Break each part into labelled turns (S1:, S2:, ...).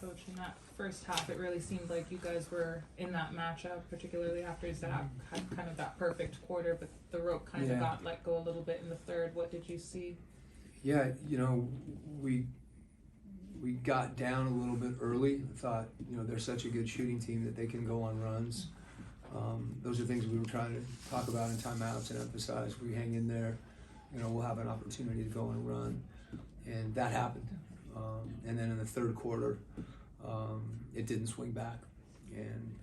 S1: Coach, in that first half, it really seemed like you guys were in that matchup, particularly after Zach had kind of that perfect quarter, but the rope kind of got let go a little bit in the third. What did you see?
S2: Yeah, we got down a little bit early. I thought, they're such a good shooting team that they can go on runs. Those are things we were trying to talk about in timeouts and emphasize. We hang in there, we'll have an opportunity to go and run. And that happened. And then in the third quarter, it didn't swing back. And,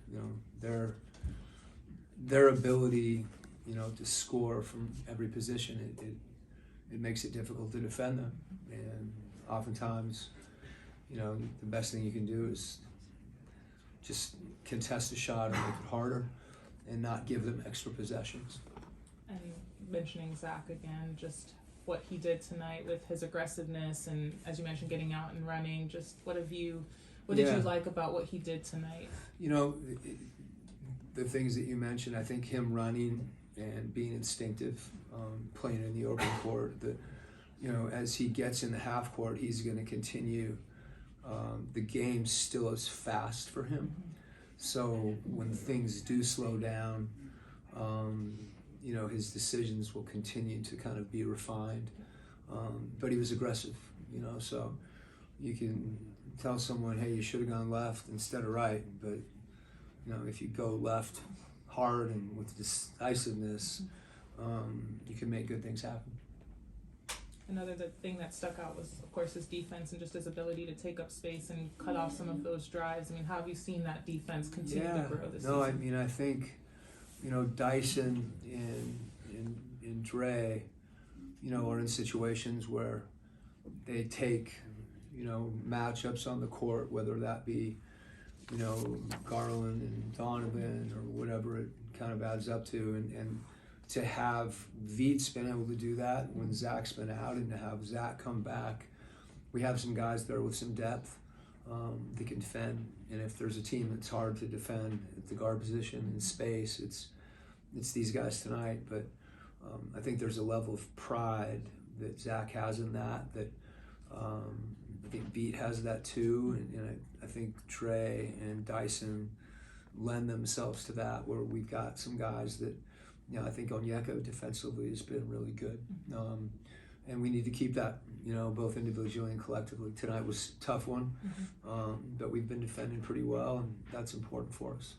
S2: their ability, to score from every position, it makes it difficult to defend them. And oftentimes, the best thing you can do is just contest a shot and make it harder and not give them extra possessions.
S1: And mentioning Zach again, just what he did tonight with his aggressiveness and, as you mentioned, getting out and running, just what did you like about what he did tonight?
S2: The things that you mentioned, I think him running and being instinctive, playing in the open court, as he gets in the half court, he's going to continue. The game still is fast for him. So when things do slow down, his decisions will continue to kind of be refined. But he was aggressive, so you can tell someone, hey, you should have gone left instead of right. But, if you go left hard and with decisiveness, you can make good things happen.
S1: Another thing that stuck out was, of course, his defense and just his ability to take up space and cut off some of those drives. I mean, how have you seen that defense continue to grow this season?
S2: I think, Dyson and Dre, are in situations where they take, matchups on the court, whether that be, Garland and Donovan or whatever it kind of adds up to, and to have Veet's been able to do that when Zach's been out, and to have Zach come back. We have some guys there with some depth that can defend, and if there's a team that's hard to defend at the guard position in space, it's these guys tonight. But I think there's a level of pride that Zach has in that I think Veet has that too, and I think Trey and Dyson lend themselves to that, where we've got some guys that, I think Onyeka defensively has been really good. And we need to keep that, both individually and collectively. Tonight was a tough one, but we've been defending pretty well, and that's important for us.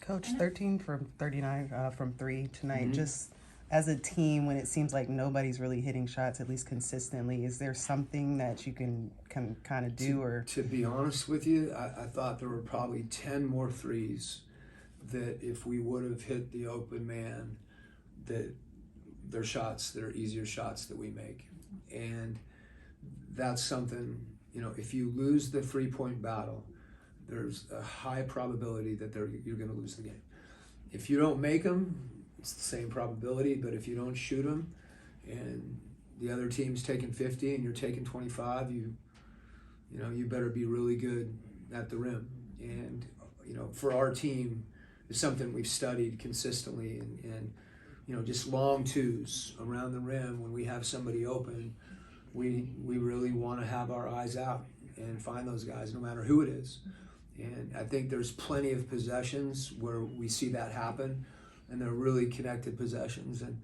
S3: Coach, 13 from 39 from three tonight. Just as a team, when it seems like nobody's really hitting shots, at least consistently, is there something that you can kind of do?
S2: To be honest with you, I thought there were probably 10 more threes that if we would have hit the open man, that they're shots that are easier shots that we make. And that's something, if you lose the 3-point battle, there's a high probability that you're going to lose the game. If you don't make them, it's the same probability, but if you don't shoot them and the other team's taking 50 and you're taking 25, you better be really good at the rim. And, for our team, it's something we've studied consistently, and just long twos around the rim when we have somebody open, we really want to have our eyes out and find those guys no matter who it is. And I think there's plenty of possessions where we see that happen, and they're really connected possessions. And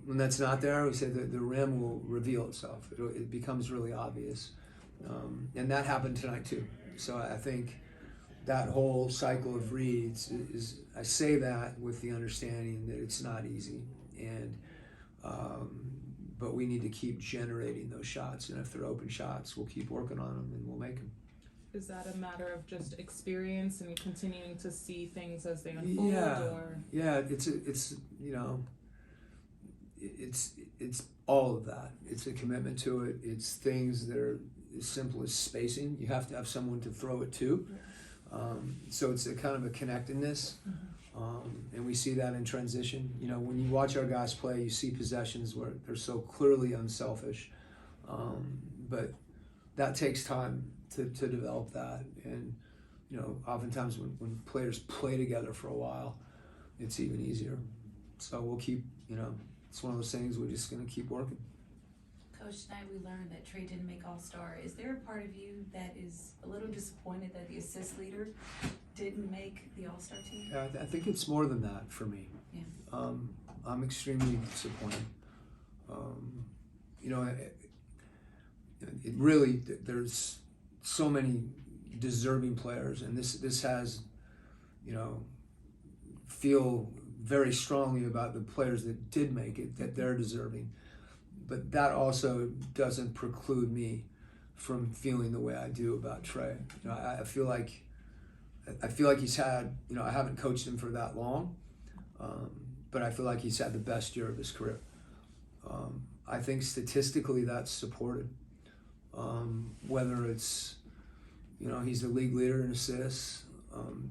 S2: when that's not there, we say that the rim will reveal itself. It becomes really obvious. And that happened tonight too. So I think that whole cycle of reads is I say that with the understanding that it's not easy, and but we need to keep generating those shots, and if they're open shots, we'll keep working on them and we'll make them.
S1: Is that a matter of just experience and continuing to see things as they unfold?
S2: Yeah, it's all of that. It's a commitment to it. It's things that are as simple as spacing. You have to have someone to throw it to. So it's a kind of a connectedness, and we see that in transition. When you watch our guys play, you see possessions where they're so clearly unselfish, but that takes time to develop that. And oftentimes when players play together for a while, it's even easier. So we'll keep, it's one of those things we're just going to keep working.
S4: Coach, tonight we learned that Trey didn't make All-Star. Is there a part of you that is a little disappointed that the assist leader didn't make the All-Star team?
S2: Yeah, I think it's more than that for me.
S4: Yeah.
S2: I'm extremely disappointed. You know, it really, there's so many deserving players, and this has, you know, feel very strongly about the players that did make it, that they're deserving. But that also doesn't preclude me from feeling the way I do about Trey. You know, I feel like he's had, you know, I haven't coached him for that long, but I feel like he's had the best year of his career. I think statistically that's supported. Whether it's, you know, he's the league leader in assists,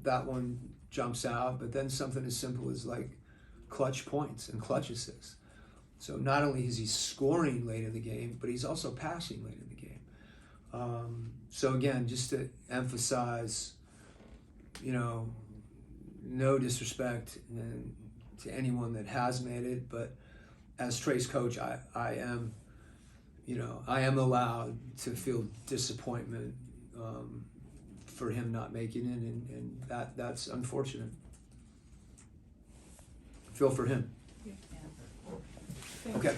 S2: that one jumps out, but then something as simple as like clutch points and clutch assists. So not only is he scoring late in the game, but he's also passing late in the game. So again, just to emphasize, you know, no disrespect to anyone that has made it, but as Trey's coach, I am, you know, I am allowed to feel disappointment for him not making it, and that's unfortunate. Feel for him.
S1: Yeah.
S2: Okay.